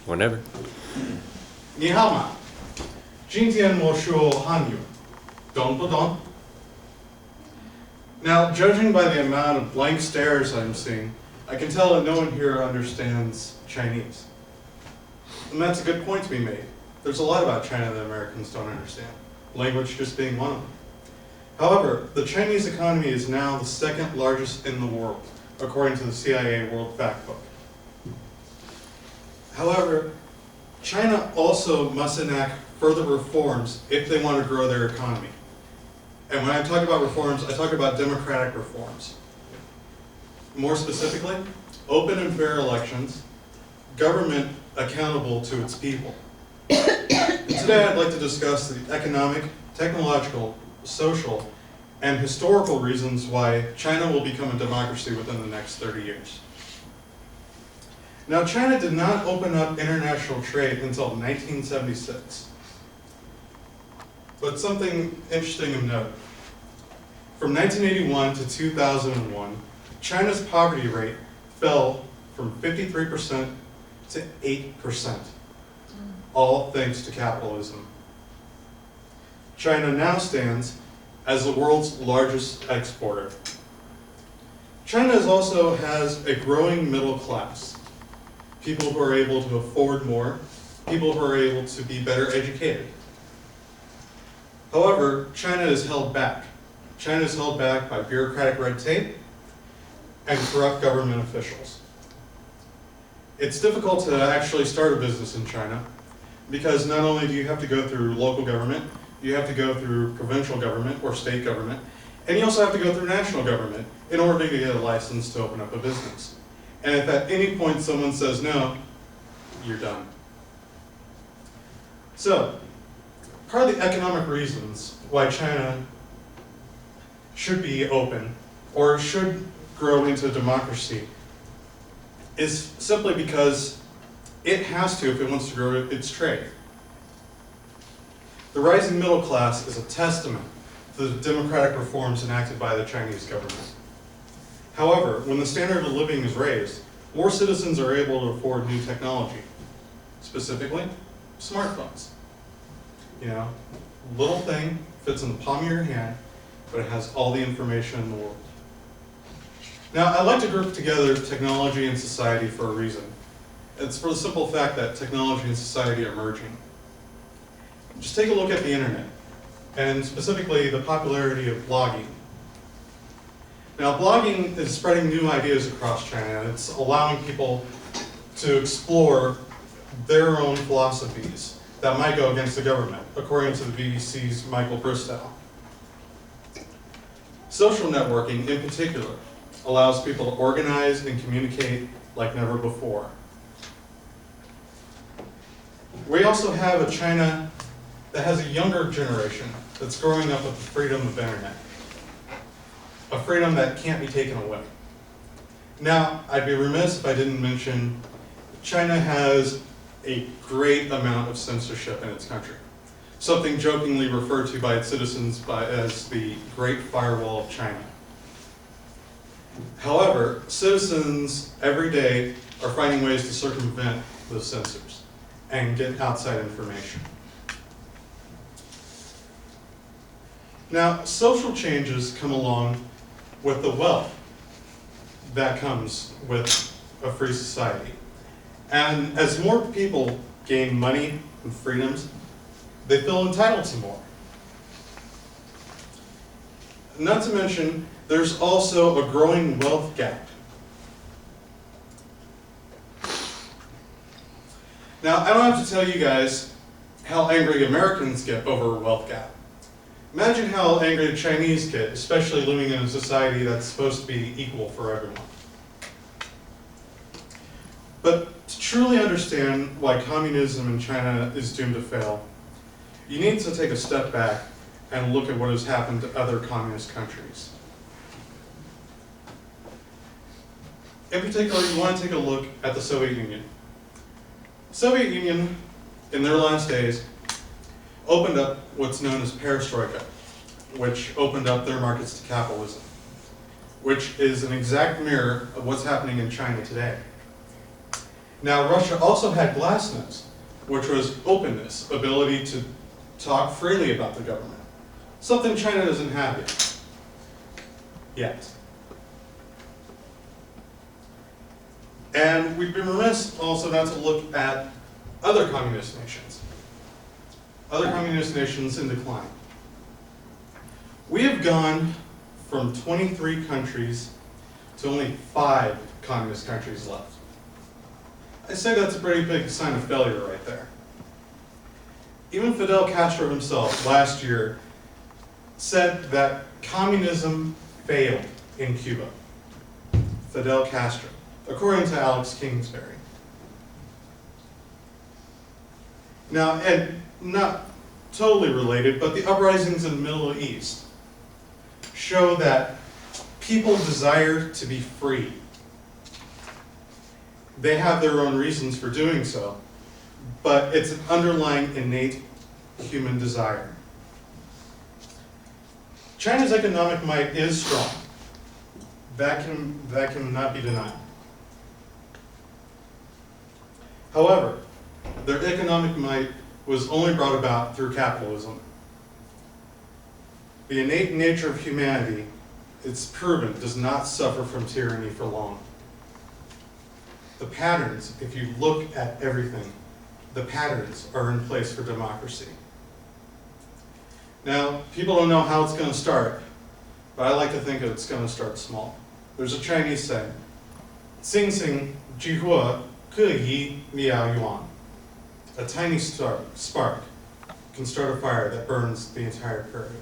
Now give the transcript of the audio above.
Whenever. 你好吗？今天我说汉语，懂不懂? Now, judging by the amount of blank stares I'm seeing, I can tell that no one here understands Chinese. And that's a good point to be made. There's a lot about China that Americans don't understand, language just being one of them. However, the Chinese economy is now the second largest in the world, according to the CIA World Factbook. However, China also must enact further reforms if they want to grow their economy. And when I talk about reforms, I talk about democratic reforms. More specifically, open and fair elections, government accountable to its people. And today I'd like to discuss the economic, technological, social, and historical reasons why China will become a democracy within the next 30 years. Now, China did not open up international trade until 1976. But something interesting of note. From 1981 to 2001, China's poverty rate fell from 53% to 8%, all thanks to capitalism. China now stands as the world's largest exporter. China also has a growing middle class, people who are able to afford more, people who are able to be better educated. However, China is held back. China is held back by bureaucratic red tape and corrupt government officials. It's difficult to actually start a business in China because not only do you have to go through local government, you have to go through provincial government or state government, and you also have to go through national government in order to get a license to open up a business. And if at any point someone says no, you're done. So, part of the economic reasons why China should be open or should grow into democracy is simply because it has to if it wants to grow its trade. The rising middle class is a testament to the democratic reforms enacted by the Chinese government. However, when the standard of living is raised, more citizens are able to afford new technology, specifically smartphones. You know, little thing fits in the palm of your hand, but it has all the information in the world. Now, I like to group together technology and society for a reason. It's for the simple fact that technology and society are merging. Just take a look at the internet, and specifically the popularity of blogging. Now, blogging is spreading new ideas across China, and it's allowing people to explore their own philosophies that might go against the government, according to the BBC's Michael Bristow. Social networking, in particular, allows people to organize and communicate like never before. We also have a China that has a younger generation that's growing up with the freedom of the internet, a freedom that can't be taken away. Now, I'd be remiss if I didn't mention China has a great amount of censorship in its country, something jokingly referred to by its citizens as the Great Firewall of China. However, citizens every day are finding ways to circumvent those censors and get outside information. Now, social changes come along with the wealth that comes with a free society. And as more people gain money and freedoms, they feel entitled to more. Not to mention, there's also a growing wealth gap. Now, I don't have to tell you guys how angry Americans get over a wealth gap. Imagine how angry the Chinese get, especially living in a society that's supposed to be equal for everyone. But to truly understand why communism in China is doomed to fail, you need to take a step back and look at what has happened to other communist countries. In particular, you want to take a look at the Soviet Union. The Soviet Union, in their last days, opened up what's known as perestroika, which opened up their markets to capitalism, which is an exact mirror of what's happening in China today. Now, Russia also had glasnost, which was openness, ability to talk freely about the government. Something China doesn't have yet. Yet. And we'd be remiss also not to look at other communist nations. Other communist nations in decline. We have gone from 23 countries to only 5 communist countries left. I say that's a pretty big sign of failure right there. Even Fidel Castro himself last year said that communism failed in Cuba. Fidel Castro, according to Alex Kingsbury. Now, and not totally related, but the uprisings in the Middle East show that people desire to be free. They have their own reasons for doing so, but it's an underlying innate human desire. China's economic might is strong. That cannot be denied. However, their economic might was only brought about through capitalism. The innate nature of humanity, it's proven, does not suffer from tyranny for long. The patterns, if you look at everything, the patterns are in place for democracy. Now, people don't know how it's going to start, but I like to think it's going to start small. There's a Chinese saying, 星星之火可以燎原. A tiny spark can start a fire that burns the entire prairie.